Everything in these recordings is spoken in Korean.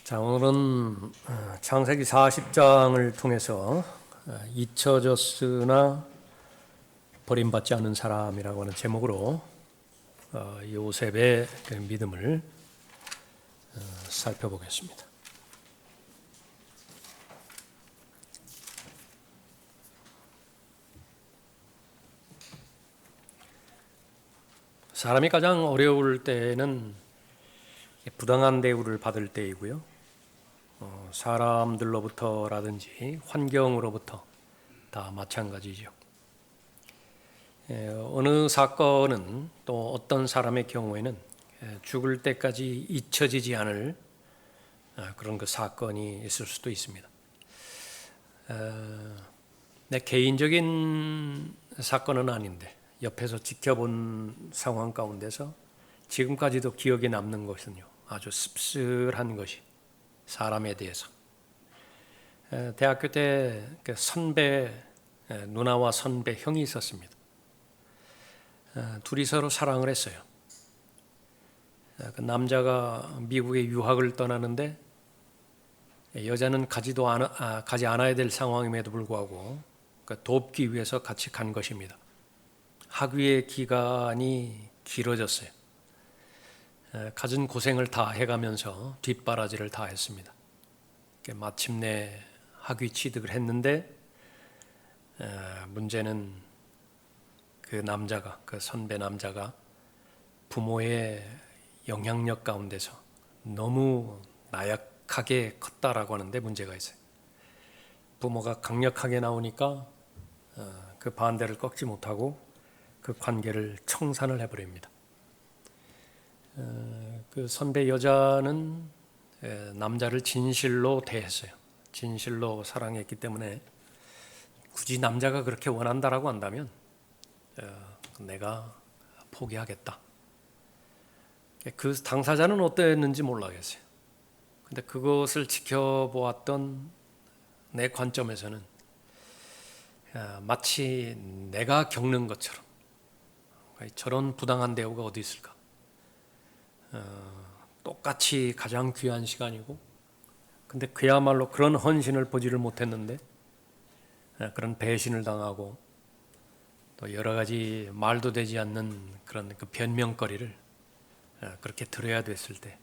자, 오늘은 창세기 40장을 통해서 잊혀졌으나 버림받지 않은 사람이라고 하는 제목으로 요셉의 그 믿음을 살펴보겠습니다. 사람이 가장 어려울 때는 부당한 대우를 받을 때이고요. 사람들로부터라든지 환경으로부터 다 마찬가지죠. 어느 사건은 또 어떤 사람의 경우에는 죽을 때까지 잊혀지지 않을 그런 그 사건이 있을 수도 있습니다. 내 개인적인 사건은 아닌데 옆에서 지켜본 상황 가운데서 지금까지도 기억에 남는 것은요, 아주 씁쓸한 것이 사람에 대해서. 대학교 때 선배 누나와 선배 형이 있었습니다. 둘이 서로 사랑을 했어요. 그 남자가 미국에 유학을 떠나는데 여자는 가지 않아야 될 상황임에도 불구하고 돕기 위해서 같이 간 것입니다. 학위의 기간이 길어졌어요. 갖은 고생을 다 해가면서 뒷바라지를 다 했습니다. 마침내 학위 취득을 했는데 문제는 그 선배 남자가 부모의 영향력 가운데서 너무 나약하게 컸다라고 하는데 문제가 있어요. 부모가 강력하게 나오니까 그 반대를 꺾지 못하고 그 관계를 청산을 해버립니다. 그 선배 여자는 남자를 진실로 대했어요. 진실로 사랑했기 때문에 굳이 남자가 그렇게 원한다라고 한다면 내가 포기하겠다. 그 당사자는 어땠는지 몰라겠어요. 근데 그것을 지켜보았던 내 관점에서는 마치 내가 겪는 것처럼 저런 부당한 대우가 어디 있을까? 똑같이 가장 귀한 시간이고, 근데 그야말로 그런 헌신을 보지를 못했는데 그런 배신을 당하고 또 여러 가지 말도 되지 않는 그런 그 변명거리를 그렇게 들어야 됐을 때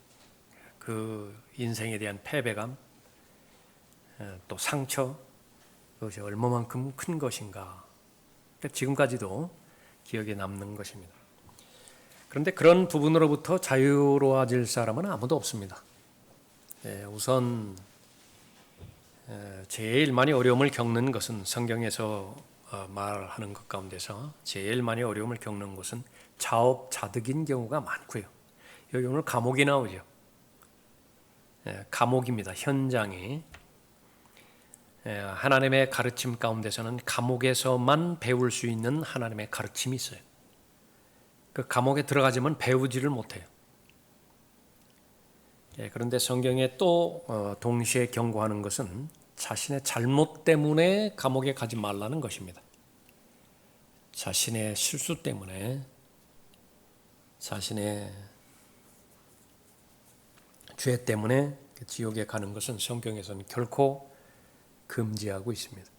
그 인생에 대한 패배감, 또 상처, 그것이 얼마만큼 큰 것인가. 지금까지도 기억에 남는 것입니다. 그런데 그런 부분으로부터 자유로워질 사람은 아무도 없습니다. 우선 제일 많이 어려움을 겪는 것은 성경에서 말하는 것 가운데서 제일 많이 어려움을 겪는 것은 자업자득인 경우가 많고요. 여기 오늘 감옥이 나오죠. 감옥입니다. 현장이. 하나님의 가르침 가운데서는 감옥에서만 배울 수 있는 하나님의 가르침이 있어요. 그 감옥에 들어가지만 배우지를 못해요. 그런데 성경에 또 동시에 경고하는 것은 자신의 잘못 때문에 감옥에 가지 말라는 것입니다. 자신의 실수 때문에, 자신의 죄 때문에 지옥에 가는 것은 성경에서는 결코 금지하고 있습니다.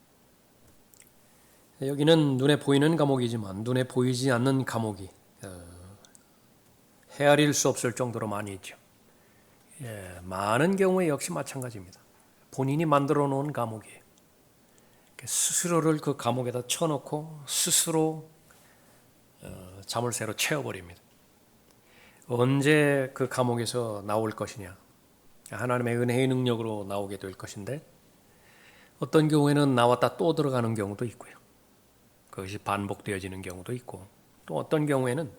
여기는 눈에 보이는 감옥이지만 눈에 보이지 않는 감옥이 헤아릴 수 없을 정도로 많이 있죠. 많은 경우에 역시 마찬가지입니다. 본인이 만들어 놓은 감옥이에요. 스스로를 그 감옥에다 쳐놓고 스스로 자물쇠로 채워버립니다. 언제 그 감옥에서 나올 것이냐? 하나님의 은혜의 능력으로 나오게 될 것인데 어떤 경우에는 나왔다 또 들어가는 경우도 있고요. 그것이 반복되어지는 경우도 있고 또 어떤 경우에는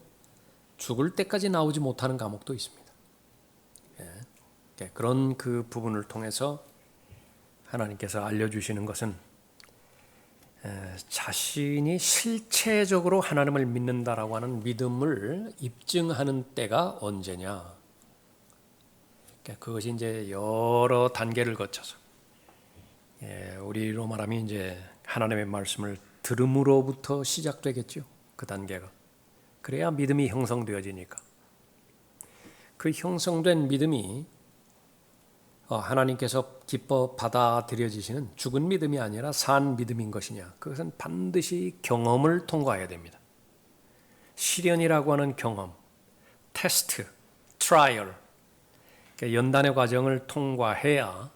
죽을 때까지 나오지 못하는 감옥도 있습니다. 그런 그 부분을 통해서 하나님께서 알려주시는 것은 자신이 실체적으로 하나님을 믿는다라고 하는 믿음을 입증하는 때가 언제냐. 그것이 이제 여러 단계를 거쳐서 우리로 말하면 이제 하나님의 말씀을 들음으로부터 시작되겠죠. 그 단계가. 그래야 믿음이 형성되어지니까. 그 형성된 믿음이 하나님께서 기뻐 받아들여지시는 죽은 믿음이 아니라 산 믿음인 것이냐? 그것은 반드시 경험을 통과해야 됩니다. 시련이라고 하는 경험, 테스트, 트라이얼, 연단의 과정을 통과해야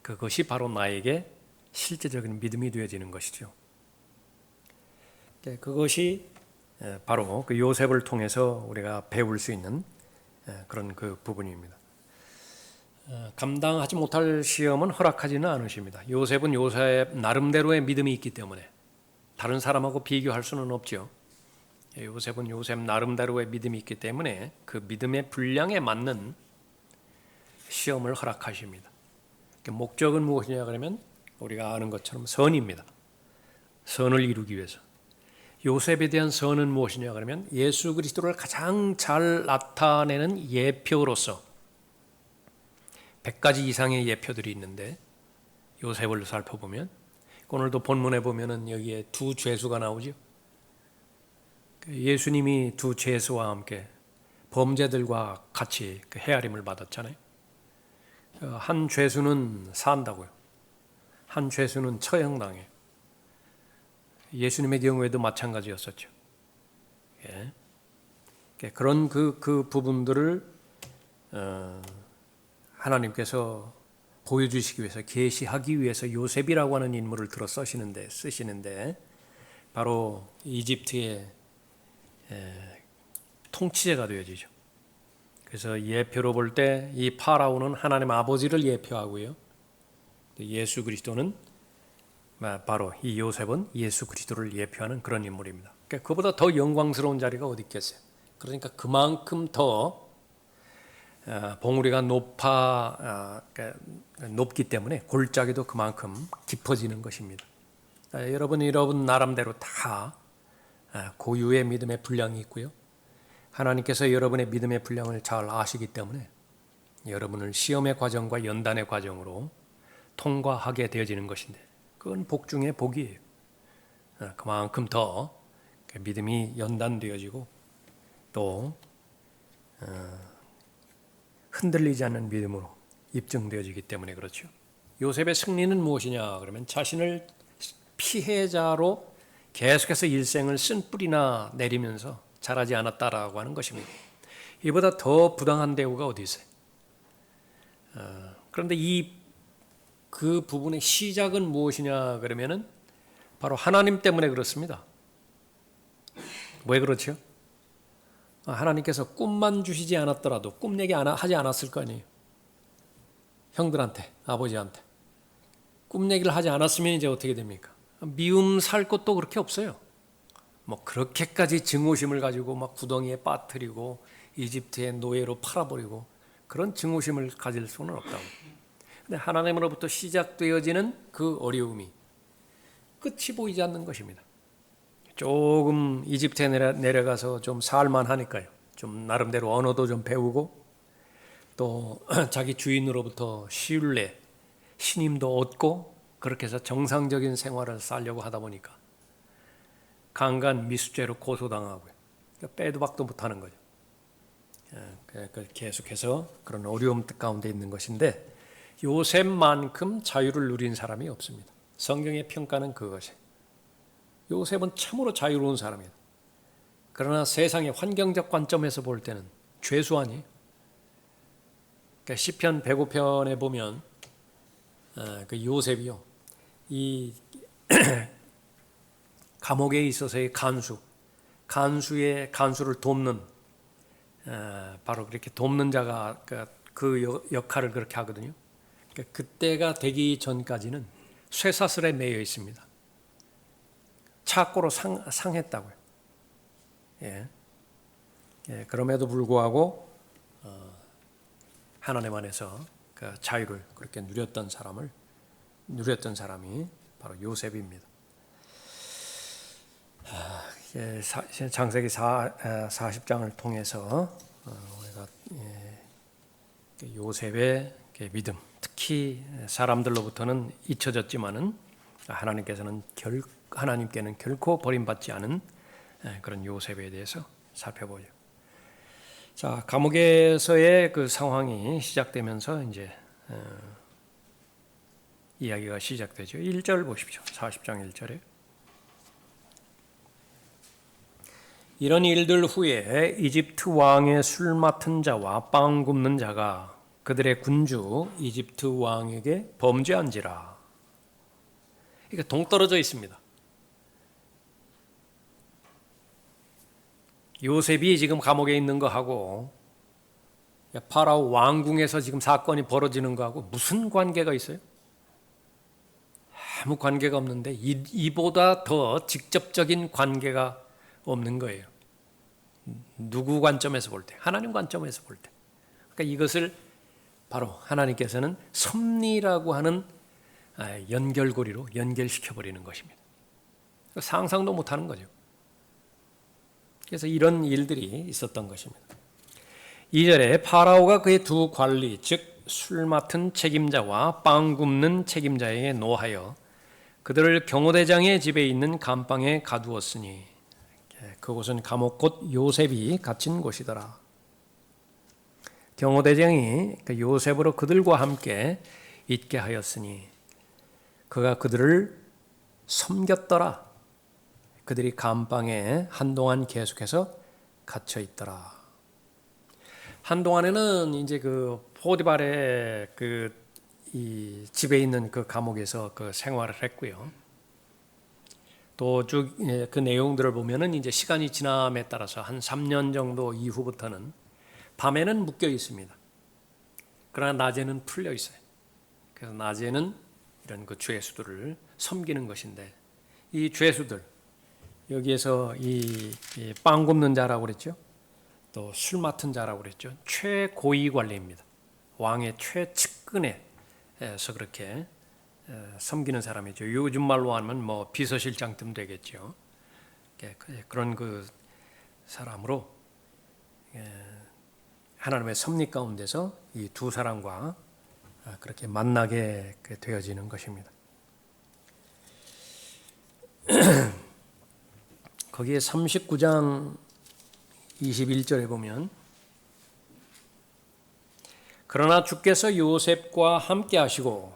그것이 바로 나에게 실제적인 믿음이 되어지는 것이죠. 그것이 바로 그 요셉을 통해서 우리가 배울 수 있는 그런 그 부분입니다. 감당하지 못할 시험은 허락하지는 않으십니다. 요셉은 요셉 나름대로의 믿음이 있기 때문에 다른 사람하고 비교할 수는 없죠. 요셉은 요셉 나름대로의 믿음이 있기 때문에 그 믿음의 분량에 맞는 시험을 허락하십니다. 목적은 무엇이냐 그러면 우리가 아는 것처럼 선입니다. 선을 이루기 위해서. 요셉에 대한 선은 무엇이냐 그러면 예수 그리스도를 가장 잘 나타내는 예표로서 100가지 이상의 예표들이 있는데 요셉을 살펴보면 오늘도 본문에 보면은 여기에 두 죄수가 나오죠. 예수님이 두 죄수와 함께 범죄들과 같이 그 헤아림을 받았잖아요. 한 죄수는 산다고요. 한 죄수는 처형당해요. 예수님의 경우에도 마찬가지였었죠. 예. 그런 그 부분들을 하나님께서 보여주시기 위해서 계시하기 위해서 요셉이라고 하는 인물을 들어 쓰시는데 바로 이집트의 통치자가 되어지죠. 그래서 예표로 볼 때 이 파라오는 하나님 아버지를 예표하고요. 예수 그리스도는 바로 이 요셉은 예수 그리스도를 예표하는 그런 인물입니다. 그러니까 그보다 더 영광스러운 자리가 어디 있겠어요. 그러니까 그만큼 더 봉우리가 높기 때문에 골짜기도 그만큼 깊어지는 것입니다. 여러분 나름대로 다 고유의 믿음의 분량이 있고요. 하나님께서 여러분의 믿음의 분량을 잘 아시기 때문에 여러분을 시험의 과정과 연단의 과정으로 통과하게 되어지는 것인데 그건 복 중에 복이에요. 그만큼 더 믿음이 연단되어지고 또 흔들리지 않는 믿음으로 입증되어지기 때문에 그렇죠. 요셉의 승리는 무엇이냐 그러면 자신을 피해자로 계속해서 일생을 쓴뿌리나 내리면서 잘하지 않았다라고 하는 것입니다. 이보다 더 부당한 대우가 어디 있어요? 그런데 그 부분의 시작은 무엇이냐 그러면은 바로 하나님 때문에 그렇습니다. 왜 그렇죠? 하나님께서 꿈만 주시지 않았더라도 꿈 얘기 하지 않았을 거 아니에요. 형들한테, 아버지한테. 꿈 얘기를 하지 않았으면 이제 어떻게 됩니까? 미움 살 것도 그렇게 없어요. 뭐 그렇게까지 증오심을 가지고 막 구덩이에 빠뜨리고 이집트의 노예로 팔아버리고 그런 증오심을 가질 수는 없다고. 근데 하나님으로부터 시작되어지는 그 어려움이 끝이 보이지 않는 것입니다. 조금 이집트에 내려가서 좀 살만하니까요. 좀 나름대로 언어도 좀 배우고 또 자기 주인으로부터 신뢰, 신임도 얻고 그렇게 해서 정상적인 생활을 살려고 하다 보니까 강간 미수죄로 고소당하고요. 그러니까 빼도 박도 못하는 거죠. 계속해서 그런 어려움 가운데 있는 것인데 요셉만큼 자유를 누린 사람이 없습니다. 성경의 평가는 그것이에요. 요셉은 참으로 자유로운 사람이에요. 그러나 세상의 환경적 관점에서 볼 때는 죄수 아니에요. 그러니까 시편 105편에 보면 그 요셉이요, 이 감옥에 있어서의 간수를 돕는 바로 그렇게 돕는 자가 그 역할을 그렇게 하거든요. 그러니까 그때가 되기 전까지는 쇠사슬에 매여 있습니다. 착고로 상했다고요. 예. 그럼에도 불구하고 하나님 안에서 그 자유를 그렇게 누렸던 사람이 바로 요셉입니다. 창세기 40장을 통해서 우리가 요셉의 믿음, 특히 사람들로부터는 잊혀졌지만은 하나님께는 결코 버림받지 않은 그런 요셉에 대해서 살펴보죠. 자, 감옥에서의 그 상황이 시작되면서 이제 이야기가 시작되죠. 1절 보십시오. 40장 1절에. 이런 일들 후에 이집트 왕의 술 맡은 자와 빵 굽는 자가 그들의 군주 이집트 왕에게 범죄한지라. 이게 동떨어져 있습니다. 요셉이 지금 감옥에 있는 거하고 파라오 왕궁에서 지금 사건이 벌어지는 거하고 무슨 관계가 있어요? 아무 관계가 없는데 이보다 더 직접적인 관계가 없는 거예요. 누구 관점에서 볼 때? 하나님 관점에서 볼 때. 그러니까 이것을 바로 하나님께서는 섭리라고 하는 연결고리로 연결시켜버리는 것입니다. 상상도 못하는 거죠. 그래서 이런 일들이 있었던 것입니다. 2절에 파라오가 그의 두 관리 즉 술 맡은 책임자와 빵 굽는 책임자에게 노하여 그들을 경호대장의 집에 있는 감방에 가두었으니 그곳은 감옥 곧 요셉이 갇힌 곳이더라. 경호대장이 요셉으로 그들과 함께 있게 하였으니 그가 그들을 섬겼더라. 그들이 감방에 한동안 계속해서 갇혀 있더라. 한동안에는 이제 그 포디발의 이 집에 있는 그 감옥에서 그 생활을 했고요. 또 쭉 그 내용들을 보면은 이제 시간이 지남에 따라서 한 3년 정도 이후부터는 밤에는 묶여 있습니다. 그러나 낮에는 풀려 있어요. 그래서 낮에는 이런 그 죄수들을 섬기는 것인데 이 죄수들 여기에서 이 빵 굽는 자라고 그랬죠. 또 술 맡은 자라고 그랬죠. 최고위 관리입니다. 왕의 최측근에서 그렇게 섬기는 사람이죠. 요즘 말로 하면 뭐 비서실장쯤 되겠죠. 그런 그 사람으로 하나님의 섭리 가운데서 이 두 사람과 그렇게 만나게 되어지는 것입니다. 거기에 39장 21절에 보면 그러나 주께서 요셉과 함께 하시고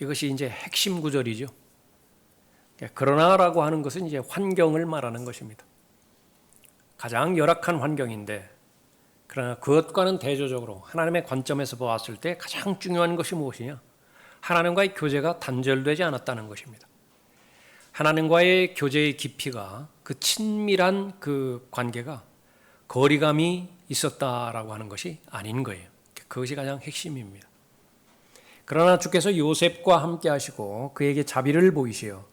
이것이 이제 핵심 구절이죠. 그러나라고 하는 것은 이제 환경을 말하는 것입니다. 가장 열악한 환경인데 그러나 그것과는 대조적으로 하나님의 관점에서 보았을 때 가장 중요한 것이 무엇이냐? 하나님과의 교제가 단절되지 않았다는 것입니다. 하나님과의 교제의 깊이가 그 친밀한 그 관계가 거리감이 있었다라고 하는 것이 아닌 거예요. 그것이 가장 핵심입니다. 그러나 주께서 요셉과 함께 하시고 그에게 자비를 보이시어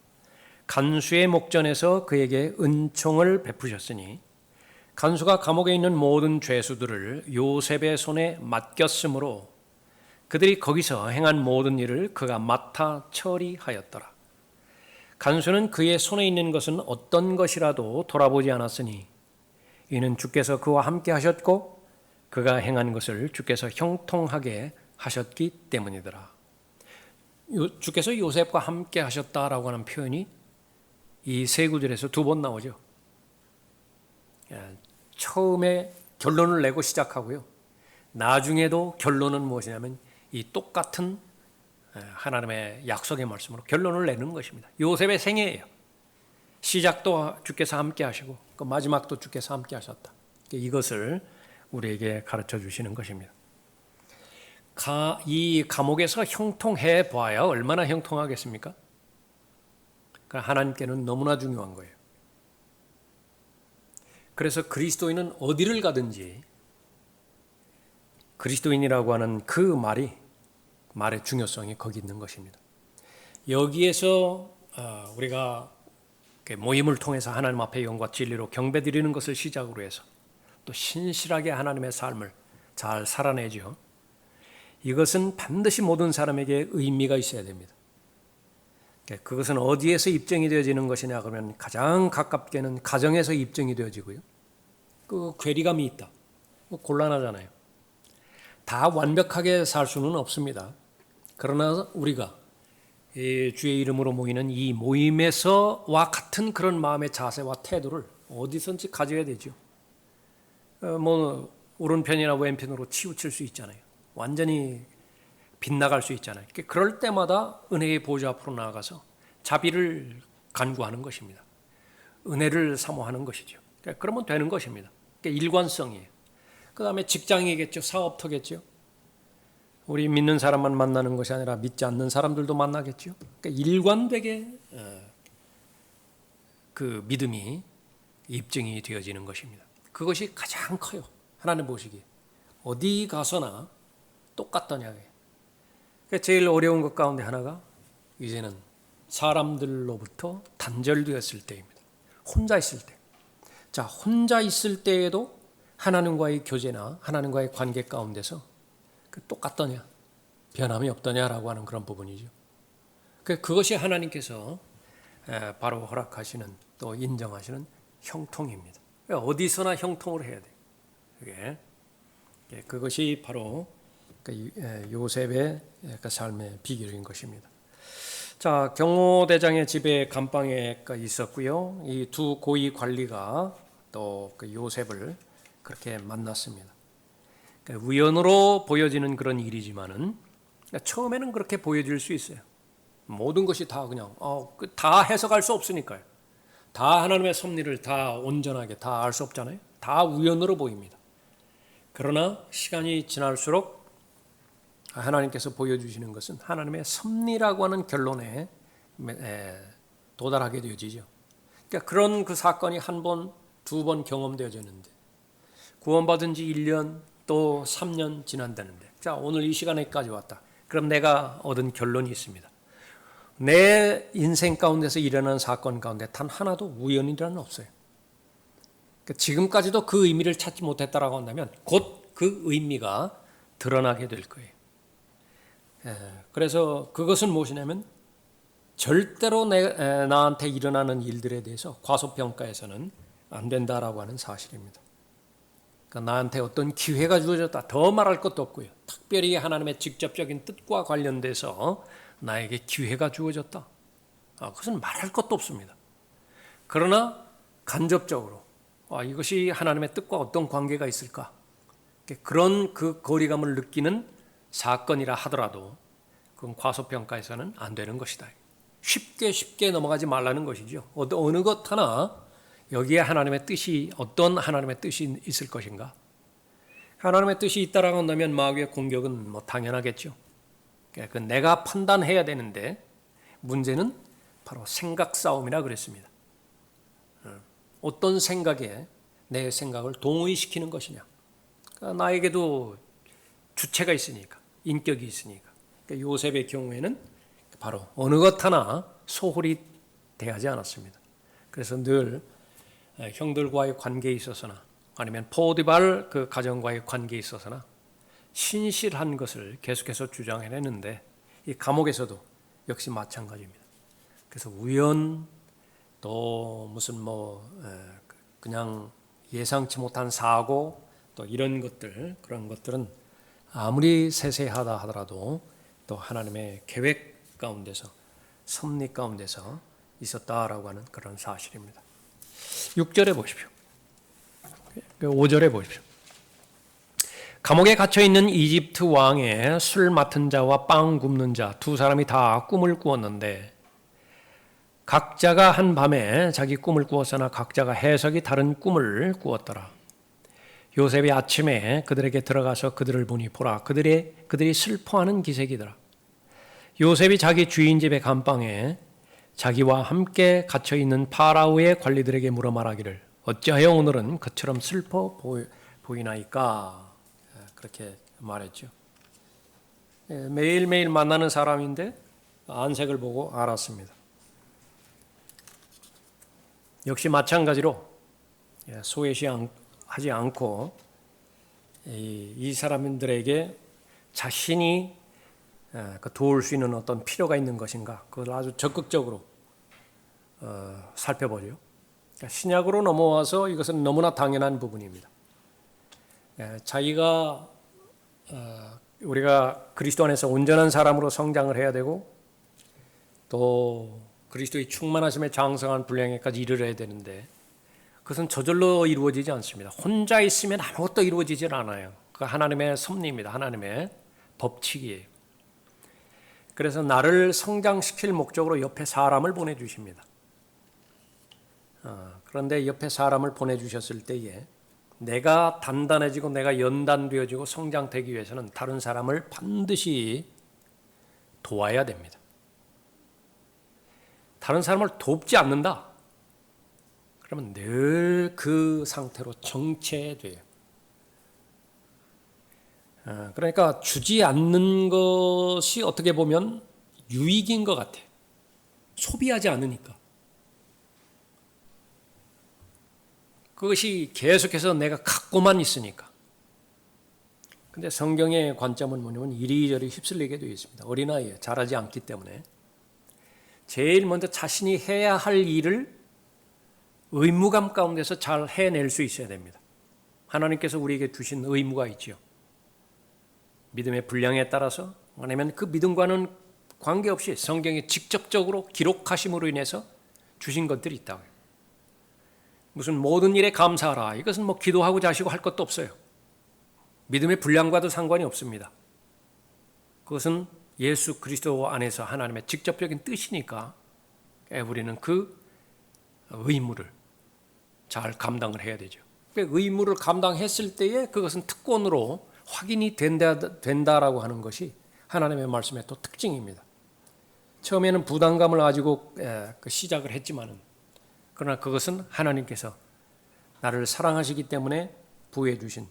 간수의 목전에서 그에게 은총을 베푸셨으니 간수가 감옥에 있는 모든 죄수들을 요셉의 손에 맡겼으므로 그들이 거기서 행한 모든 일을 그가 맡아 처리하였더라. 간수는 그의 손에 있는 것은 어떤 것이라도 돌아보지 않았으니 이는 주께서 그와 함께 하셨고 그가 행한 것을 주께서 형통하게 하셨기 때문이더라. 주께서 요셉과 함께 하셨다라고 하는 표현이 이 세 구절에서 두 번 나오죠. 처음에 결론을 내고 시작하고요. 나중에도 결론은 무엇이냐면 이 똑같은 하나님의 약속의 말씀으로 결론을 내는 것입니다. 요셉의 생애예요. 시작도 주께서 함께 하시고 그 마지막도 주께서 함께 하셨다. 이것을 우리에게 가르쳐 주시는 것입니다. 이 감옥에서 형통해 봐야 얼마나 형통하겠습니까? 하나님께는 너무나 중요한 거예요. 그래서 그리스도인은 어디를 가든지 그리스도인이라고 하는 그 말의 중요성이 거기 있는 것입니다. 여기에서 우리가 모임을 통해서 하나님 앞에 영과 진리로 경배드리는 것을 시작으로 해서 또 신실하게 하나님의 삶을 잘 살아내죠. 이것은 반드시 모든 사람에게 의미가 있어야 됩니다. 그것은 어디에서 입증이 되어지는 것이냐 그러면 가장 가깝게는 가정에서 입증이 되어지고요. 그 괴리감이 있다. 곤란하잖아요. 다 완벽하게 살 수는 없습니다. 그러나 우리가 주의 이름으로 모이는 이 모임에서와 같은 그런 마음의 자세와 태도를 어디선지 가져야 되죠. 뭐 오른편이나 왼편으로 치우칠 수 있잖아요. 완전히 빗나갈 수 있잖아요. 그럴 때마다 은혜의 보좌 앞으로 나아가서 자비를 간구하는 것입니다. 은혜를 사모하는 것이죠. 그러면 되는 것입니다. 일관성이에요. 그 다음에 직장이겠죠. 사업터겠죠. 우리 믿는 사람만 만나는 것이 아니라 믿지 않는 사람들도 만나겠죠. 일관되게 그 믿음이 입증이 되어지는 것입니다. 그것이 가장 커요. 하나님 보시기에. 어디 가서나 똑같더냐. 제일 어려운 것 가운데 하나가 이제는 사람들로부터 단절되었을 때입니다. 혼자 있을 때. 자, 혼자 있을 때에도 하나님과의 교제나 하나님과의 관계 가운데서 똑같더냐, 변함이 없더냐라고 하는 그런 부분이죠. 그것이 하나님께서 바로 허락하시는 또 인정하시는 형통입니다. 어디서나 형통을 해야 돼요. 그것이 바로 요셉의 삶의 비결인 것입니다. 자, 경호대장의 집에 감방에가 있었고요. 이 두 고위 관리가 또 요셉을 그렇게 만났습니다. 우연으로 보여지는 그런 일이지만은 처음에는 그렇게 보여질 수 있어요. 모든 것이 다 그냥 다 해석할 수 없으니까요. 다 하나님의 섭리를 다 온전하게 다 알 수 없잖아요. 다 우연으로 보입니다. 그러나 시간이 지날수록 하나님께서 보여주시는 것은 하나님의 섭리라고 하는 결론에 도달하게 되어지죠. 그러니까 그런 그 사건이 한 번, 두 번 경험되어졌는데 구원받은 지 1년 또 3년 지난다는데 자, 오늘 이 시간에까지 왔다. 그럼 내가 얻은 결론이 있습니다. 내 인생 가운데서 일어난 사건 가운데 단 하나도 우연이라는 없어요. 그러니까 지금까지도 그 의미를 찾지 못했다라고 한다면 곧 그 의미가 드러나게 될 거예요. 그래서 그것은 무엇이냐면 절대로 나한테 일어나는 일들에 대해서 과소평가해서는 안 된다라고 하는 사실입니다. 그러니까 나한테 어떤 기회가 주어졌다. 더 말할 것도 없고요. 특별히 하나님의 직접적인 뜻과 관련돼서 나에게 기회가 주어졌다. 그것은 말할 것도 없습니다. 그러나 간접적으로 이것이 하나님의 뜻과 어떤 관계가 있을까? 그런 그 거리감을 느끼는 사건이라 하더라도 그건 과소평가해서는 안 되는 것이다. 쉽게 넘어가지 말라는 것이죠. 어느 것 하나 여기에 하나님의 뜻이 어떤 하나님의 뜻이 있을 것인가? 하나님의 뜻이 있다라고 한다면 마귀의 공격은 당연하겠죠. 그 내가 판단해야 되는데 문제는 바로 생각 싸움이라 그랬습니다. 어떤 생각에 내 생각을 동의시키는 것이냐? 그러니까 나에게도 주체가 있으니까, 인격이 있으니까. 그러니까 요셉의 경우에는 바로 어느 것 하나 소홀히 대하지 않았습니다. 그래서 늘 형들과의 관계에 있어서나 아니면 포디발 그 가정과의 관계에 있어서나 신실한 것을 계속해서 주장해냈는데 이 감옥에서도 역시 마찬가지입니다. 그래서 우연 또 무슨 그냥 예상치 못한 사고 또 이런 것들 그런 것들은 아무리 세세하다 하더라도 또 하나님의 계획 가운데서 섭리 가운데서 있었다라고 하는 그런 사실입니다. 6절에 보십시오. 5절에 보십시오. 감옥에 갇혀있는 이집트 왕의 술 맡은 자와 빵 굽는 자 두 사람이 다 꿈을 꾸었는데 각자가 한 밤에 자기 꿈을 꾸었으나 각자가 해석이 다른 꿈을 꾸었더라. 요셉이 아침에 그들에게 들어가서 그들을 보니 보라 그들이 슬퍼하는 기색이더라. 요셉이 자기 주인 집의 감방에 자기와 함께 갇혀있는 파라오의 관리들에게 물어 말하기를 어찌하여 오늘은 그처럼 슬퍼 보이나이까? 그렇게 말했죠. 매일매일 만나는 사람인데 안색을 보고 알았습니다. 역시 마찬가지로 소외시하지 않고 이 사람들에게 자신이 도울 수 있는 어떤 필요가 있는 것인가 그걸 아주 적극적으로 살펴보죠. 신약으로 넘어와서 이것은 너무나 당연한 부분입니다. 자기가 우리가 그리스도 안에서 온전한 사람으로 성장을 해야 되고 또 그리스도의 충만하심에 장성한 분량에까지 이르러야 되는데 그것은 저절로 이루어지지 않습니다. 혼자 있으면 아무것도 이루어지질 않아요. 그 하나님의 섭리입니다. 하나님의 법칙이에요. 그래서 나를 성장시킬 목적으로 옆에 사람을 보내주십니다. 그런데 옆에 사람을 보내주셨을 때에 내가 단단해지고 내가 연단되어지고 성장되기 위해서는 다른 사람을 반드시 도와야 됩니다. 다른 사람을 돕지 않는다. 그러면 늘 그 상태로 정체돼요. 그러니까 주지 않는 것이 어떻게 보면 유익인 것 같아요. 소비하지 않으니까. 그것이 계속해서 내가 갖고만 있으니까. 근데 성경의 관점은 뭐냐면 이리저리 휩쓸리게 되어 있습니다. 어린아이에 자라지 않기 때문에 제일 먼저 자신이 해야 할 일을 의무감 가운데서 잘 해낼 수 있어야 됩니다. 하나님께서 우리에게 주신 의무가 있지요. 믿음의 분량에 따라서 아니면 그 믿음과는 관계없이 성경에 직접적으로 기록하심으로 인해서 주신 것들이 있다고요. 무슨 모든 일에 감사하라. 이것은 뭐 기도하고 자시고 할 것도 없어요. 믿음의 분량과도 상관이 없습니다. 그것은 예수 그리스도 안에서 하나님의 직접적인 뜻이니까 우리는 그 의무를 잘 감당을 해야 되죠. 그 의무를 감당했을 때에 그것은 특권으로 확인이 된다라고 하는 것이 하나님의 말씀의 또 특징입니다. 처음에는 부담감을 가지고 시작을 했지만은 그러나 그것은 하나님께서 나를 사랑하시기 때문에 부여해 주신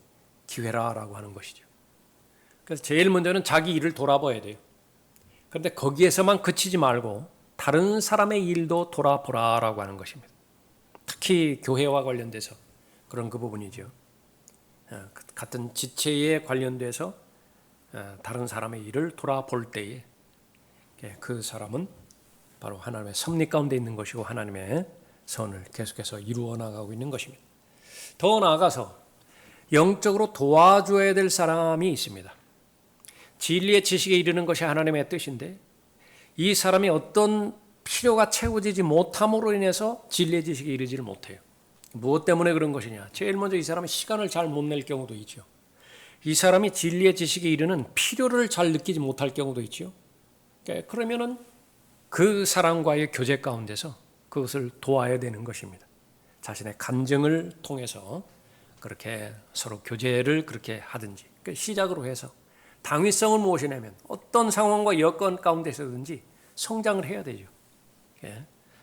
기회라라고 하는 것이죠. 그래서 제일 먼저는 자기 일을 돌아봐야 돼요. 그런데 거기에서만 그치지 말고 다른 사람의 일도 돌아보라라고 하는 것입니다. 특히 교회와 관련돼서 그런 그 부분이죠. 같은 지체에 관련돼서 다른 사람의 일을 돌아볼 때에 그 사람은 바로 하나님의 섭리 가운데 있는 것이고 하나님의 선을 계속해서 이루어 나가고 있는 것입니다. 더 나아가서 영적으로 도와줘야 될 사람이 있습니다. 진리의 지식에 이르는 것이 하나님의 뜻인데 이 사람이 어떤 필요가 채워지지 못함으로 인해서 진리의 지식에 이르지를 못해요. 무엇 때문에 그런 것이냐? 제일 먼저 이 사람이 시간을 잘 못 낼 경우도 있죠. 이 사람이 진리의 지식에 이르는 필요를 잘 느끼지 못할 경우도 있죠. 그러면은 그 사람과의 교제 가운데서 그것을 도와야 되는 것입니다. 자신의 간증을 통해서 그렇게 서로 교제를 그렇게 하든지 시작으로 해서 당위성을 무엇이냐면 어떤 상황과 여건 가운데서든지 성장을 해야 되죠.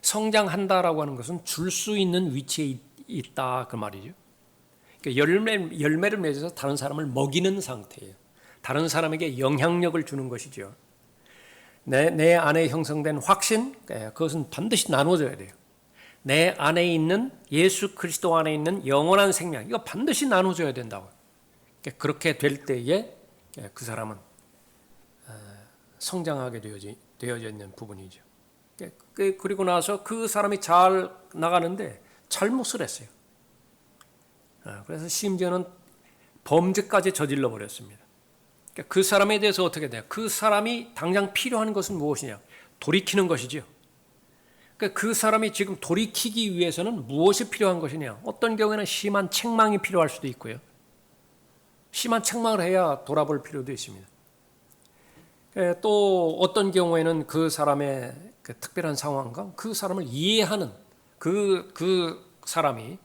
성장한다라고 하는 것은 줄 수 있는 위치에 있다 그 말이죠. 열매를 맺어서 다른 사람을 먹이는 상태예요. 다른 사람에게 영향력을 주는 것이죠. 내 안에 형성된 확신, 그것은 반드시 나눠져야 돼요. 내 안에 있는 예수 그리스도 안에 있는 영원한 생명, 이거 반드시 나눠줘야 된다고요. 그렇게 될 때에 그 사람은 성장하게 되어져 있는 부분이죠. 그리고 나서 그 사람이 잘 나가는데 잘못을 했어요. 그래서 심지어는 범죄까지 저질러 버렸습니다. 그 사람에 대해서 어떻게 돼요? 그 사람이 당장 필요한 것은 무엇이냐? 돌이키는 것이죠. 그 사람이 지금 돌이키기 위해서는 무엇이 필요한 것이냐? 어떤 경우에는 심한 책망이 필요할 수도 있고요. 심한 책망을 해야 돌아볼 필요도 있습니다. 또 어떤 경우에는 그 사람의 그 특별한 상황과 그 사람을 이해하는 그 사람이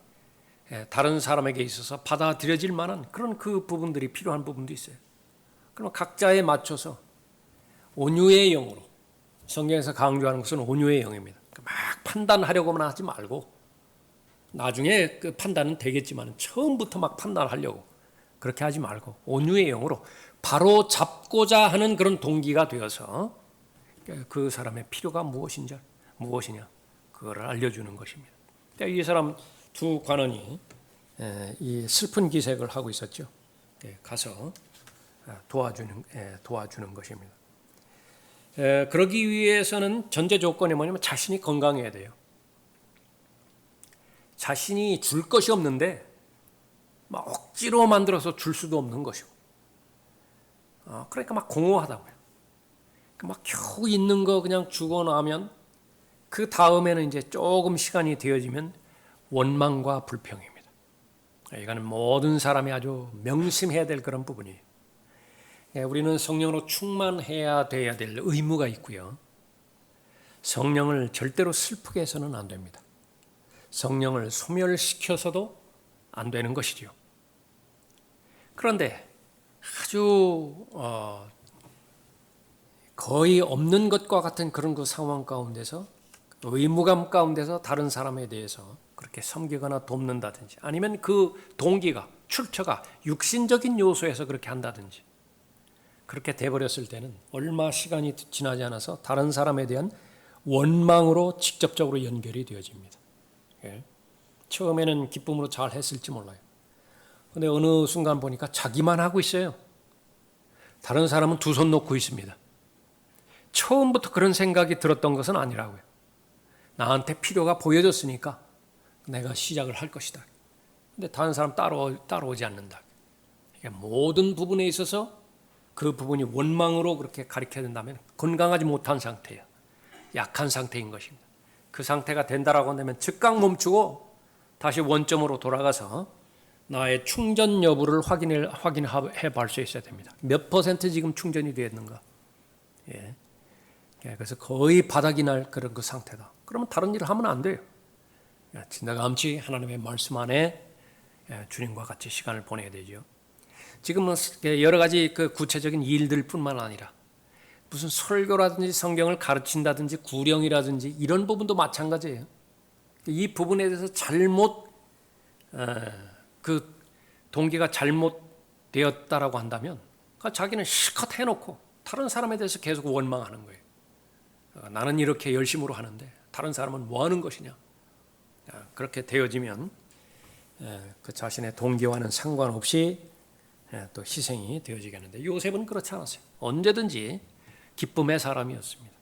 다른 사람에게 있어서 받아들여질 만한 그런 그 부분들이 필요한 부분도 있어요. 그럼 각자에 맞춰서 온유의 영으로, 성경에서 강조하는 것은 온유의 영입니다. 막 판단하려고만 하지 말고 나중에 그 판단은 되겠지만 처음부터 막 판단하려고 그렇게 하지 말고 온유의 영으로 바로 잡고자 하는 그런 동기가 되어서 그 사람의 필요가 무엇이냐 그거를 알려주는 것입니다. 이 사람 두 관원이 이 슬픈 기색을 하고 있었죠. 가서 도와주는 것입니다. 그러기 위해서는 전제 조건이 뭐냐면 자신이 건강해야 돼요. 자신이 줄 것이 없는데 막 억지로 만들어서 줄 수도 없는 것이고, 그러니까 막 공허하다고요. 막 겨우 있는 거 그냥 주고 나면 그 다음에는 이제 조금 시간이 되어지면 원망과 불평입니다. 이거는 모든 사람이 아주 명심해야 될 그런 부분이에요. 우리는 성령으로 충만해야 돼야 될 의무가 있고요. 성령을 절대로 슬프게 해서는 안 됩니다. 성령을 소멸시켜서도 안 되는 것이죠. 그런데 아주 거의 없는 것과 같은 그런 그 상황 가운데서, 의무감 가운데서 다른 사람에 대해서 그렇게 섬기거나 돕는다든지, 아니면 그 동기가, 출처가 육신적인 요소에서 그렇게 한다든지, 그렇게 돼버렸을 때는 얼마 시간이 지나지 않아서 다른 사람에 대한 원망으로 직접적으로 연결이 되어집니다. 예. 처음에는 기쁨으로 잘 했을지 몰라요. 근데 어느 순간 보니까 자기만 하고 있어요. 다른 사람은 두 손 놓고 있습니다. 처음부터 그런 생각이 들었던 것은 아니라고요. 나한테 필요가 보여졌으니까 내가 시작을 할 것이다. 근데 다른 사람 따라오지 않는다. 그러니까 모든 부분에 있어서 그 부분이 원망으로 그렇게 가리켜야 된다면 건강하지 못한 상태예요. 약한 상태인 것입니다. 그 상태가 된다라고 한다면 즉각 멈추고 다시 원점으로 돌아가서 나의 충전 여부를 확인해 볼 수 있어야 됩니다. 몇 퍼센트 지금 충전이 되었는가? 예. 그래서 거의 바닥이 날 그런 그 상태다. 그러면 다른 일을 하면 안 돼요. 진다감치 하나님의 말씀 안에 주님과 같이 시간을 보내야 되죠. 지금은 여러 가지 그 구체적인 일들뿐만 아니라 무슨 설교라든지 성경을 가르친다든지 구령이라든지 이런 부분도 마찬가지예요. 이 부분에 대해서 그 동기가 잘못되었다라고 한다면 자기는 실컷 해놓고 다른 사람에 대해서 계속 원망하는 거예요. 나는 이렇게 열심으로 하는데 다른 사람은 뭐 하는 것이냐. 그렇게 되어지면 그 자신의 동기와는 상관없이 또 희생이 되어지겠는데, 요셉은 그렇지 않았어요. 언제든지 기쁨의 사람이었습니다.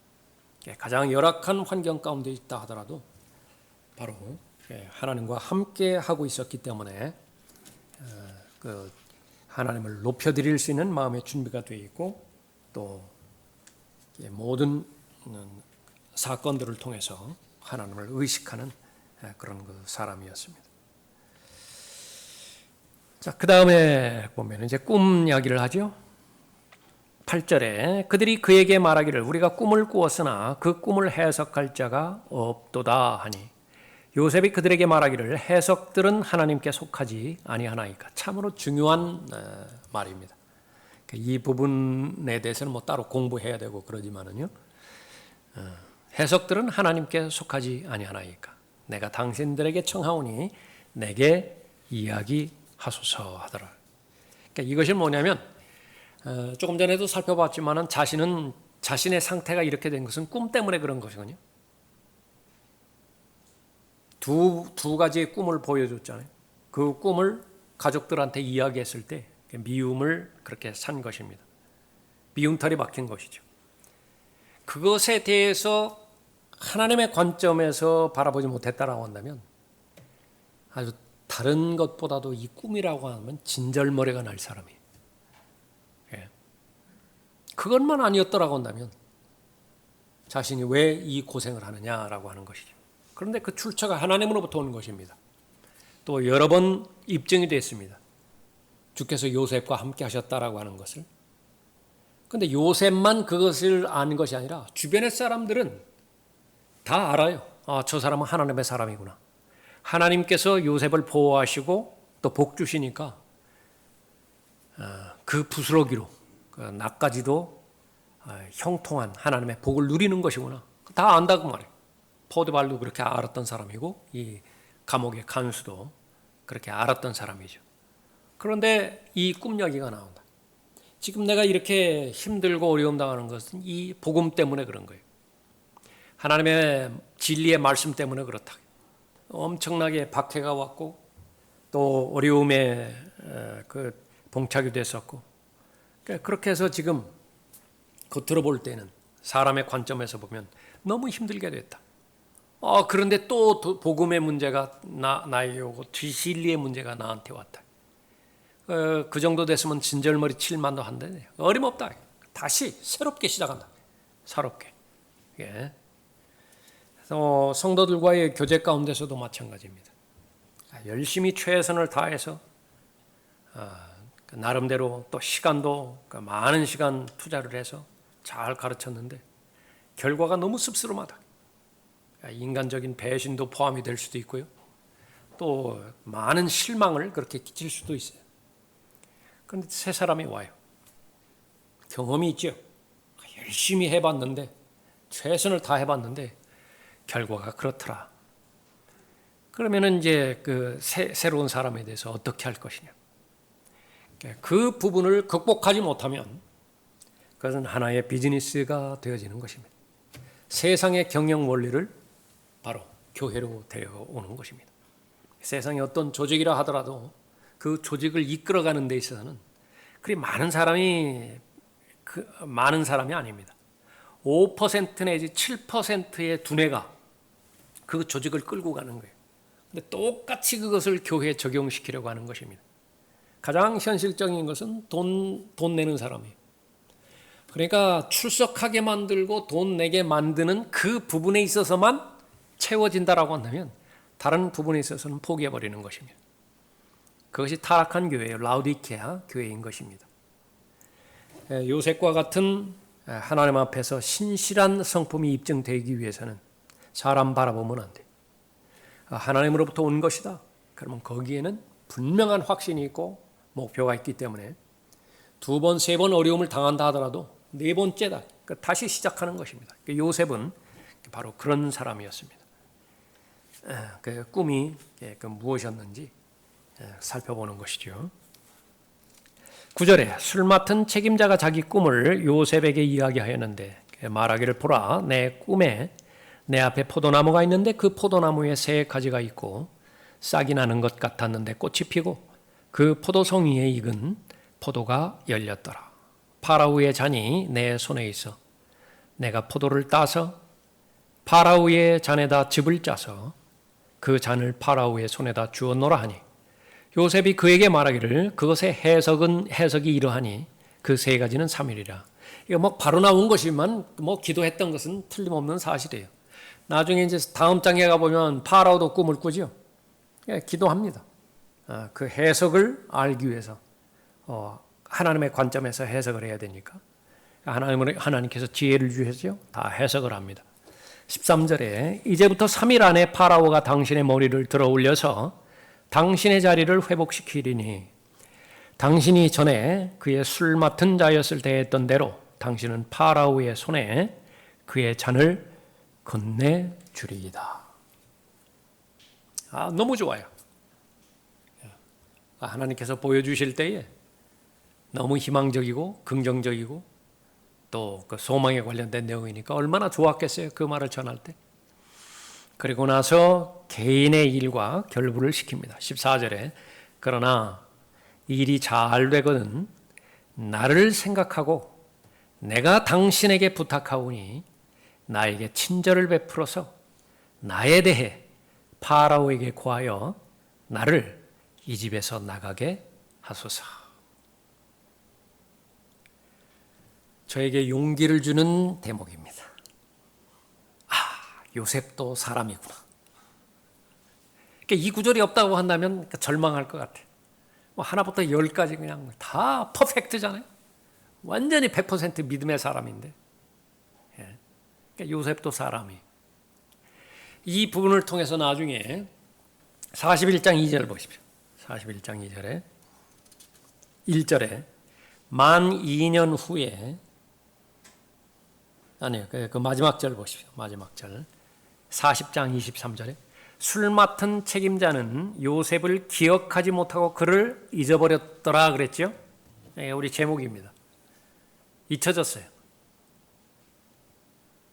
가장 열악한 환경 가운데 있다 하더라도 바로 하나님과 함께 하고 있었기 때문에 그 하나님을 높여드릴 수 있는 마음의 준비가 되어 있고, 또 모든 사건들을 통해서 하나님을 의식하는 그런 그 사람이었습니다. 자, 그 다음에 보면 이제 꿈 이야기를 하죠. 8절에 그들이 그에게 말하기를 우리가 꿈을 꾸었으나 그 꿈을 해석할 자가 없도다 하니, 요셉이 그들에게 말하기를 해석들은 하나님께 속하지 아니하나이까. 참으로 중요한 말입니다. 이 부분에 대해서는 뭐 따로 공부해야 되고 그러지만은요, 해석들은 하나님께 속하지 아니하나이까. 내가 당신들에게 청하오니 내게 이야기하소서 하더라. 그러니까 이것이 뭐냐면, 조금 전에도 살펴봤지만은 자신의 상태가 이렇게 된 것은 꿈 때문에 그런 것이거든요. 두 가지의 꿈을 보여줬잖아요. 그 꿈을 가족들한테 이야기했을 때 미움을 그렇게 산 것입니다. 미움털이 박힌 것이죠. 그것에 대해서 하나님의 관점에서 바라보지 못했다라고 한다면 아주 다른 것보다도 이 꿈이라고 하면 진절머리가 날 사람이에요. 그것만 아니었더라고 한다면 자신이 왜 이 고생을 하느냐라고 하는 것이죠. 그런데 그 출처가 하나님으로부터 오는 것입니다. 또 여러 번 입증이 됐습니다. 주께서 요셉과 함께 하셨다라고 하는 것을. 그런데 요셉만 그것을 아는 것이 아니라 주변의 사람들은 다 알아요. 저 사람은 하나님의 사람이구나. 하나님께서 요셉을 보호하시고 또 복 주시니까 그 부스러기로 나까지도 형통한 하나님의 복을 누리는 것이구나. 다 안다고 말해요. 포드발도 그렇게 알았던 사람이고 이 감옥의 간수도 그렇게 알았던 사람이죠. 그런데 이 꿈 이야기가 나온다. 지금 내가 이렇게 힘들고 어려움 당하는 것은 이 복음 때문에 그런 거예요. 하나님의 진리의 말씀 때문에 그렇다. 엄청나게 박해가 왔고 또 어려움에 봉착이 됐었고, 그렇게 해서 지금 겉으로 볼 때는 사람의 관점에서 보면 너무 힘들게 됐다. 그런데 또 복음의 문제가 나에게 오고 진리의 문제가 나한테 왔다. 그 정도 됐으면 진절머리 칠만도 한데 어림없다. 다시 새롭게 시작한다. 새롭게. 예. 성도들과의 교제 가운데서도 마찬가지입니다. 열심히 최선을 다해서 나름대로 또 시간도 많은 시간 투자를 해서 잘 가르쳤는데 결과가 너무 씁쓸하다. 인간적인 배신도 포함이 될 수도 있고요. 또 많은 실망을 그렇게 끼칠 수도 있어요. 그런데 세 사람이 와요. 경험이 있죠. 열심히 해봤는데 최선을 다 해봤는데 결과가 그렇더라. 그러면은 이제 그 새로운 사람에 대해서 어떻게 할 것이냐. 그 부분을 극복하지 못하면 그것은 하나의 비즈니스가 되어지는 것입니다. 세상의 경영 원리를 바로 교회로 데려오는 것입니다. 세상의 어떤 조직이라 하더라도 그 조직을 이끌어가는 데 있어서는 그리 많은 사람이 아닙니다. 5% 내지 7%의 두뇌가 그 조직을 끌고 가는 거예요. 근데 똑같이 그것을 교회에 적용시키려고 하는 것입니다. 가장 현실적인 것은 돈 내는 사람이에요. 그러니까 출석하게 만들고 돈 내게 만드는 그 부분에 있어서만 채워진다라고 한다면 다른 부분에 있어서는 포기해버리는 것입니다. 그것이 타락한 교회예요. 라우디케아 교회인 것입니다. 요셉과 같은 하나님 앞에서 신실한 성품이 입증되기 위해서는 사람 바라보면 안 돼요. 하나님으로부터 온 것이다. 그러면 거기에는 분명한 확신이 있고 목표가 있기 때문에 두 번, 세 번 어려움을 당한다 하더라도 네 번째다. 다시 시작하는 것입니다. 요셉은 바로 그런 사람이었습니다. 그 꿈이 무엇이었는지 살펴보는 것이죠. 9절에 술 맡은 책임자가 자기 꿈을 요셉에게 이야기하였는데 말하기를 보라 내 꿈에 내 앞에 포도나무가 있는데 그 포도나무에 세 가지가 있고 싹이 나는 것 같았는데 꽃이 피고 그 포도송 위에 익은 포도가 열렸더라. 파라오의 잔이 내 손에 있어 내가 포도를 따서 파라오의 잔에다 즙을 짜서 그 잔을 파라오의 손에다 주었노라 하니 요셉이 그에게 말하기를 그것의 해석이 이러하니 그 세 가지는 3일이라. 이거 바로 나온 것이지만 기도했던 것은 틀림없는 사실이에요. 나중에 이제 다음 장에 가보면 파라오도 꿈을 꾸죠. 기도합니다. 그 해석을 알기 위해서 하나님의 관점에서 해석을 해야 되니까 하나님께서 지혜를 주셔서 다 해석을 합니다. 13절에 이제부터 3일 안에 파라오가 당신의 머리를 들어 올려서 당신의 자리를 회복시키리니 당신이 전에 그의 술 맡은 자였을 때 했던 대로 당신은 파라오의 손에 그의 잔을 건네주리이다. 너무 좋아요. 하나님께서 보여주실 때에 너무 희망적이고 긍정적이고 또 그 소망에 관련된 내용이니까 얼마나 좋았겠어요. 그 말을 전할 때. 그리고 나서 개인의 일과 결부를 시킵니다. 14절에 그러나 일이 잘 되거든 나를 생각하고 내가 당신에게 부탁하오니 나에게 친절을 베풀어서 나에 대해 파라오에게 고하여 나를 이 집에서 나가게 하소서. 저에게 용기를 주는 대목입니다. 요셉도 사람이구나. 이 구절이 없다고 한다면 절망할 것 같아. 하나부터 10까지 그냥 다 퍼펙트잖아요. 완전히 100% 믿음의 사람인데. 요셉도 사람이. 이 부분을 통해서 나중에 41장 2절 보십시오. 41장 2절에 1절에 만 2년 후에 그 마지막 절 보십시오. 마지막 절 40장 23절에 술 맡은 책임자는 요셉을 기억하지 못하고 그를 잊어버렸더라 그랬죠. 우리 제목입니다. 잊혀졌어요.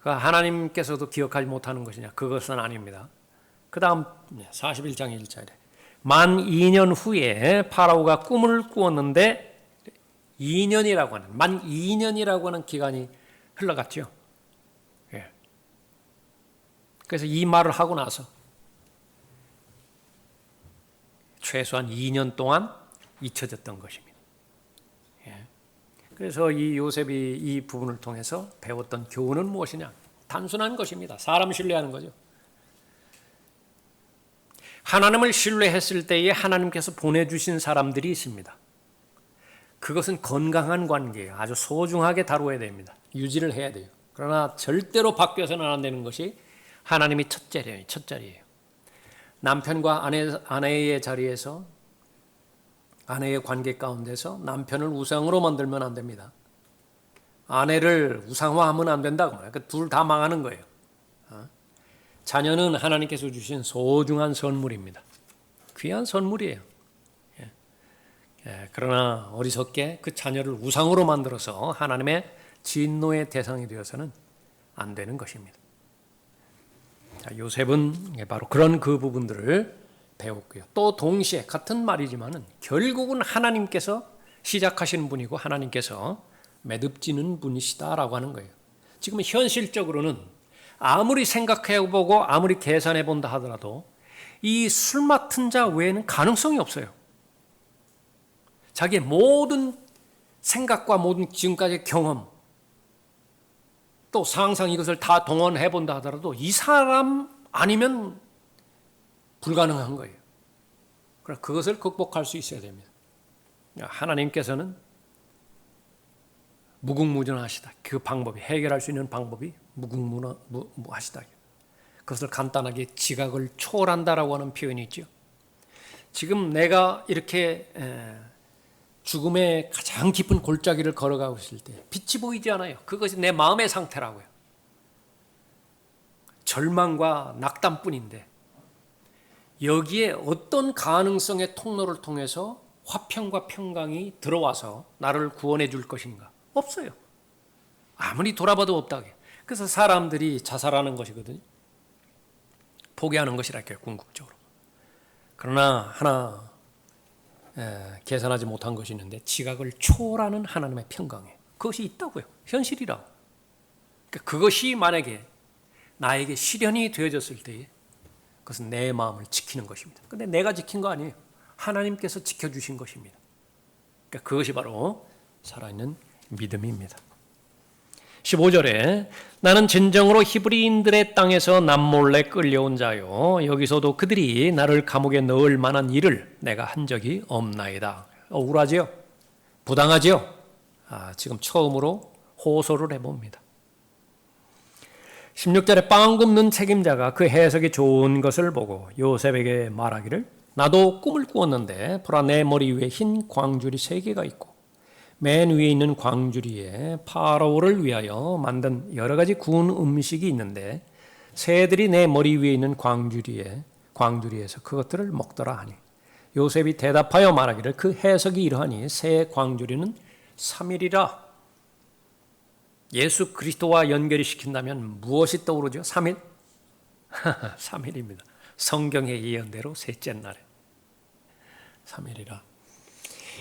하나님께서도 기억하지 못하는 것이냐? 그것은 아닙니다. 그 다음 41장 1절에 만 2년 후에 파라오가 꿈을 꾸었는데 만 2년이라고 하는 기간이 흘러갔죠. 그래서 이 말을 하고 나서 최소한 2년 동안 잊혀졌던 것입니다. 그래서 이 요셉이 이 부분을 통해서 배웠던 교훈은 무엇이냐? 단순한 것입니다. 사람 신뢰하는 거죠. 하나님을 신뢰했을 때에 하나님께서 보내주신 사람들이 있습니다. 그것은 건강한 관계예요. 아주 소중하게 다루어야 됩니다. 유지를 해야 돼요. 그러나 절대로 바뀌어서는 안 되는 것이 하나님이 첫 자리예요. 남편과 아내의 자리에서, 아내의 관계 가운데서 남편을 우상으로 만들면 안 됩니다. 아내를 우상화하면 안 된다고 말해요. 둘 다 망하는 거예요. 자녀는 하나님께서 주신 소중한 선물입니다. 귀한 선물이에요. 그러나 어리석게 그 자녀를 우상으로 만들어서 하나님의 진노의 대상이 되어서는 안 되는 것입니다. 요셉은 바로 그런 그 부분들을 배웠고요. 또 동시에 같은 말이지만은 결국은 하나님께서 시작하시는 분이고 하나님께서 매듭지는 분이시다라고 하는 거예요. 지금 현실적으로는 아무리 생각해보고 아무리 계산해본다 하더라도 이 술 맡은 자 외에는 가능성이 없어요. 자기의 모든 생각과 모든 지금까지의 경험 또 상상 이것을 다 동원해본다 하더라도 이 사람 아니면 불가능한 거예요. 그래서 그것을 극복할 수 있어야 됩니다. 하나님께서는 무궁무진하시다. 그 방법이 해결할 수 있는 방법이 무궁무하시다. 그것을 간단하게 지각을 초월한다라고 하는 표현이 있죠. 지금 내가 이렇게 죽음의 가장 깊은 골짜기를 걸어가고 있을 때 빛이 보이지 않아요. 그것이 내 마음의 상태라고요. 절망과 낙담뿐인데 여기에 어떤 가능성의 통로를 통해서 화평과 평강이 들어와서 나를 구원해 줄 것인가? 없어요. 아무리 돌아봐도 없다고 해요. 그래서 사람들이 자살하는 것이거든요. 포기하는 것이랄까요, 궁극적으로. 그러나 하나 계산하지 못한 것이 있는데 지각을 초월하는 하나님의 평강에 그것이 있다고요. 현실이라고. 그러니까 그것이 만약에 나에게 실현이 되어졌을 때에 그것은 내 마음을 지키는 것입니다. 그런데 내가 지킨 거 아니에요. 하나님께서 지켜주신 것입니다. 그러니까 그것이 바로 살아있는 믿음입니다. 15절에 나는 진정으로 히브리인들의 땅에서 남몰래 끌려온 자요 여기서도 그들이 나를 감옥에 넣을 만한 일을 내가 한 적이 없나이다. 억울하지요? 부당하지요? 지금 처음으로 호소를 해봅니다. 16절에 빵 굽는 책임자가 그 해석이 좋은 것을 보고 요셉에게 말하기를 나도 꿈을 꾸었는데 보라 내 머리 위에 흰 광줄이 3개가 있고 맨 위에 있는 광주리에 파라오를 위하여 만든 여러 가지 구운 음식이 있는데 새들이 내 머리 위에 있는 광주리에서 그것들을 먹더라 하니 요셉이 대답하여 말하기를 그 해석이 이러하니 새 광주리는 3일이라. 예수 그리스도와 연결이 시킨다면 무엇이 떠오르죠? 3일? 3일입니다. 성경의 예언대로 셋째 날에 3일이라.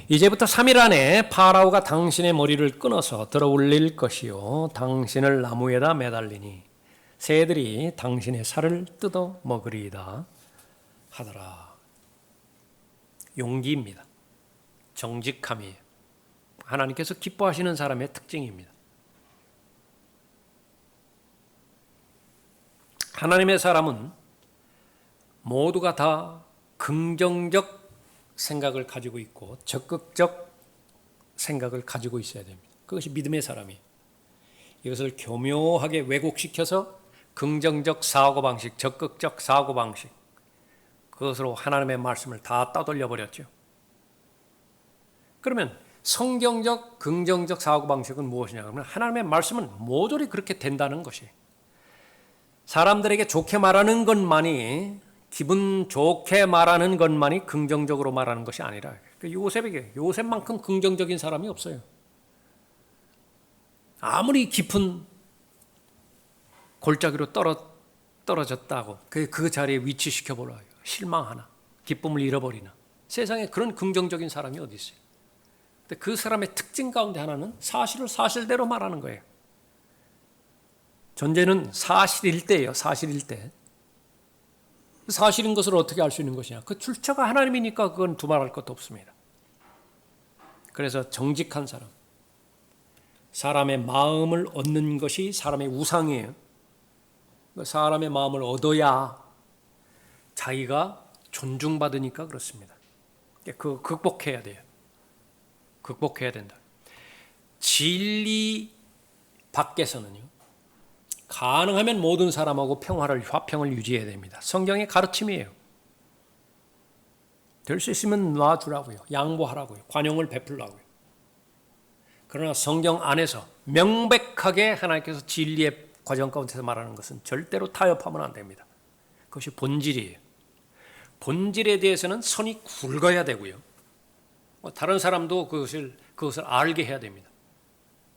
이제부터 3일 안에 파라오가 당신의 머리를 끊어서 들어 올릴 것이요 당신을 나무에다 매달리니 새들이 당신의 살을 뜯어 먹으리이다 하더라. 용기입니다. 정직함이에요. 하나님께서 기뻐하시는 사람의 특징입니다. 하나님의 사람은 모두가 다 긍정적 생각을 가지고 있고 적극적 생각을 가지고 있어야 됩니다. 그것이 믿음의 사람이에요. 이것을 교묘하게 왜곡시켜서 긍정적 사고방식, 적극적 사고방식 그것으로 하나님의 말씀을 다 따돌려 버렸죠. 그러면 성경적, 긍정적 사고방식은 무엇이냐 하면 하나님의 말씀은 모조리 그렇게 된다는 것이에요. 사람들에게 좋게 말하는 것만이 기분 좋게 말하는 것만이 긍정적으로 말하는 것이 아니라 요셉만큼 긍정적인 사람이 없어요. 아무리 깊은 골짜기로 떨어졌다고 그 자리에 위치시켜보라 실망하나 기쁨을 잃어버리나 세상에 그런 긍정적인 사람이 어디 있어요. 근데 그 사람의 특징 가운데 하나는 사실을 사실대로 말하는 거예요. 존재는 사실일 때예요. 사실일 때. 사실인 것을 어떻게 알 수 있는 것이냐. 그 출처가 하나님이니까 그건 두말할 것도 없습니다. 그래서 정직한 사람. 사람의 마음을 얻는 것이 사람의 우상이에요. 사람의 마음을 얻어야 자기가 존중받으니까 그렇습니다. 그거 극복해야 돼요. 극복해야 된다. 진리 밖에서는요, 가능하면 모든 사람하고 화평을 유지해야 됩니다. 성경의 가르침이에요. 될 수 있으면 놔주라고요. 양보하라고요. 관용을 베풀라고요. 그러나 성경 안에서 명백하게 하나님께서 진리의 과정 가운데서 말하는 것은 절대로 타협하면 안 됩니다. 그것이 본질이에요. 본질에 대해서는 선이 굵어야 되고요. 다른 사람도 그것을 알게 해야 됩니다.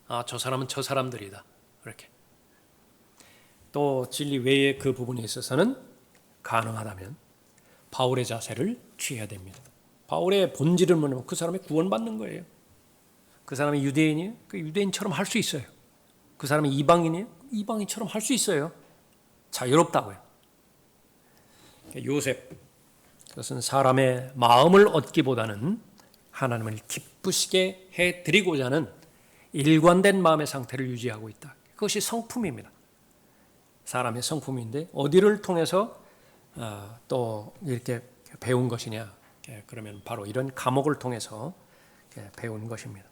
아, 저 사람은 저 사람들이다. 그렇게. 또 진리 외의 그 부분에 있어서는 가능하다면 바울의 자세를 취해야 됩니다. 바울의 본질은 뭐냐면 그 사람이 구원받는 거예요. 그 사람이 유대인이에요. 그 유대인처럼 할 수 있어요. 그 사람이 이방인이에요. 이방인처럼 할 수 있어요. 자유롭다고요. 요셉, 그것은 사람의 마음을 얻기보다는 하나님을 기쁘시게 해드리고자 하는 일관된 마음의 상태를 유지하고 있다. 그것이 성품입니다. 사람의 성품인데 어디를 통해서 또 이렇게 배운 것이냐? 그러면 바로 이런 과목을 통해서 배운 것입니다.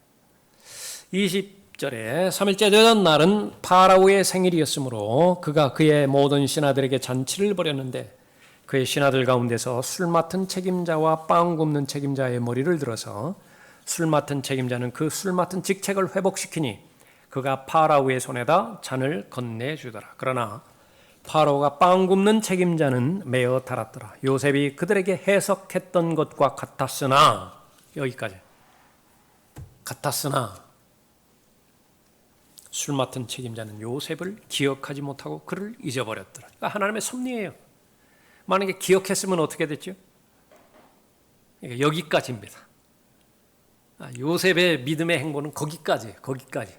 20절에 3일째 되던 날은 파라오의 생일이었으므로 그가 그의 모든 신하들에게 잔치를 벌였는데 그의 신하들 가운데서 술 맡은 책임자와 빵 굽는 책임자의 머리를 들어서 술 맡은 책임자는 그 술 맡은 직책을 회복시키니 그가 파라오의 손에다 잔을 건네주더라. 그러나 파라오가 빵 굽는 책임자는 매어 달았더라. 요셉이 그들에게 해석했던 것과 같았으나, 여기까지 같았으나 술 맡은 책임자는 요셉을 기억하지 못하고 그를 잊어버렸더라. 그러니까 하나님의 섭리예요. 만약에 기억했으면 어떻게 됐죠? 여기까지입니다. 요셉의 믿음의 행보는 거기까지예요. 거기까지.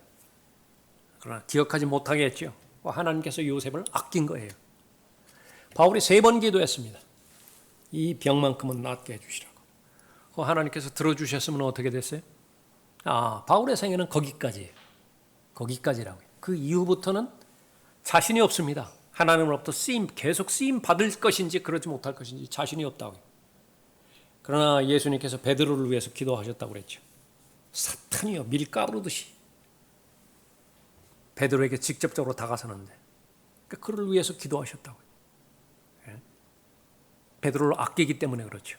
그러나 기억하지 못하게 했죠. 하나님께서 요셉을 아낀 거예요. 바울이 3번 기도했습니다. 이 병만큼은 낫게 해주시라고. 하나님께서 들어주셨으면 어떻게 됐어요? 바울의 생애는 거기까지예요. 거기까지라고요. 그 이후부터는 자신이 없습니다. 하나님으로부터 계속 쓰임 받을 것인지 그러지 못할 것인지 자신이 없다고요. 그러나 예수님께서 베드로를 위해서 기도하셨다고 그랬죠. 사탄이요, 밀가부르듯이 베드로에게 직접적으로 다가서는데 그를 위해서 기도하셨다고요. 베드로를 아끼기 때문에 그렇죠.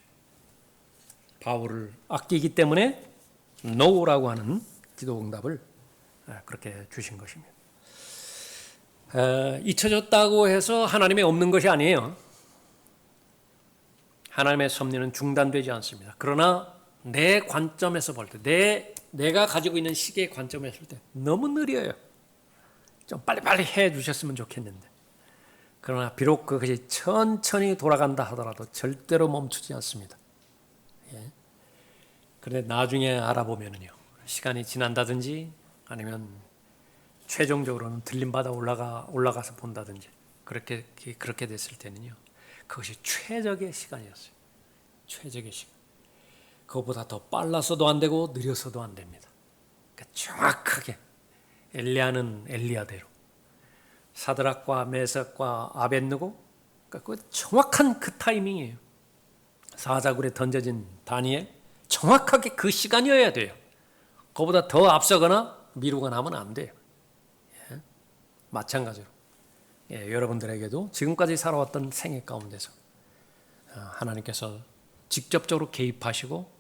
바울을 아끼기 때문에 노라고 하는 기도 응답을 그렇게 주신 것입니다. 잊혀졌다고 해서 하나님이 없는 것이 아니에요. 하나님의 섭리는 중단되지 않습니다. 그러나 내 관점에서 볼 때, 내가 가지고 있는 시계의 관점에서 볼 때 너무 느려요. 좀 빨리빨리 해 주셨으면 좋겠는데. 그러나 비록 그것이 천천히 돌아간다 하더라도 절대로 멈추지 않습니다. 예. 그런데 나중에 알아보면요, 시간이 지난다든지 아니면 최종적으로는 들림받아 올라가서 본다든지 그렇게 됐을 때는요, 그것이 최적의 시간이었어요. 최적의 시간. 그것보다 더 빨라서도 안 되고 느려서도 안 됩니다. 그러니까 정확하게 엘리야는 엘리야대로, 사드락과 메삭과 아벳느고, 그러니까 정확한 그 타이밍이에요. 사자굴에 던져진 다니엘, 정확하게 그 시간이어야 돼요. 그거보다 더 앞서거나 미루거나 하면 안 돼요. 예? 마찬가지로 여러분들에게도 지금까지 살아왔던 생애 가운데서 하나님께서 직접적으로 개입하시고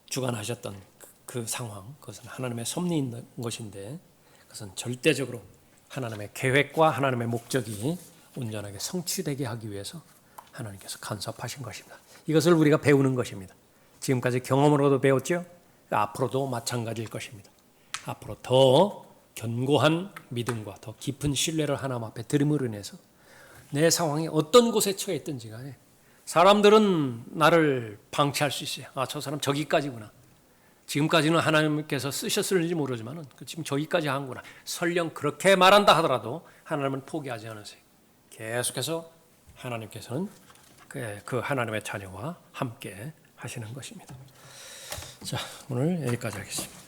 주관하셨던 그 상황, 그것은 하나님의 섭리인 것인데 그것은 절대적으로 하나님의 계획과 하나님의 목적이 온전하게 성취되게 하기 위해서 하나님께서 간섭하신 것입니다. 이것을 우리가 배우는 것입니다. 지금까지 경험으로도 배웠죠? 앞으로도 마찬가지일 것입니다. 앞으로 더 견고한 믿음과 더 깊은 신뢰를 하나님 앞에 드림으로 인해서 내 상황이 어떤 곳에 처해 있든지 간에 사람들은 나를 방치할 수 있어요. 저 사람 저기까지구나. 지금까지는 하나님께서 쓰셨을지 모르지만 지금 저기까지 한구나. 설령 그렇게 말한다 하더라도 하나님은 포기하지 않으세요. 계속해서 하나님께서는 그 하나님의 자녀와 함께 하시는 것입니다. 자, 오늘 여기까지 하겠습니다.